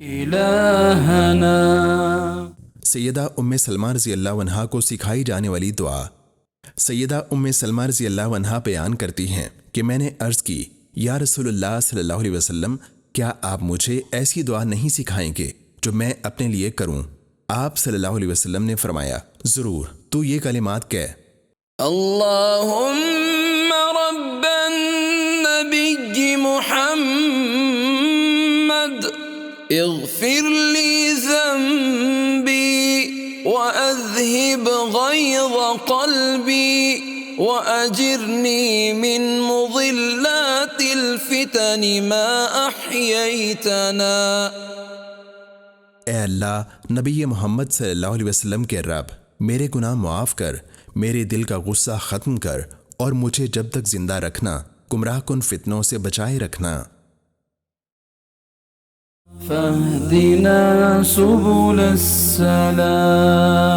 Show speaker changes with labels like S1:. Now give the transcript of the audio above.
S1: إلهنا.
S2: سیدہ ام سلمہ رضی اللہ عنہا کو سکھائی جانے والی دعا۔ سیدہ ام سلمہ رضی اللہ عنہا بیان کرتی ہیں کہ میں نے عرض کی، یا رسول اللہ صلی اللہ علیہ وسلم، کیا آپ مجھے ایسی دعا نہیں سکھائیں گے جو میں اپنے لیے کروں؟ آپ صلی اللہ علیہ وسلم نے فرمایا، ضرور، تو یہ کلمات کہہ:
S1: اللهم رب النبي محمد اغفر لي ذنبي وأذهب غيظ قلبي وأجرني من مضلات الفتن ما أحييتنا۔
S2: اے اللہ، نبی محمد صلی اللہ علیہ وسلم کے رب، میرے گناہ معاف کر، میرے دل کا غصہ ختم کر، اور مجھے جب تک زندہ رکھنا گمراہ کن فتنوں سے بچائے رکھنا۔
S1: فاهدنا سبل السلام۔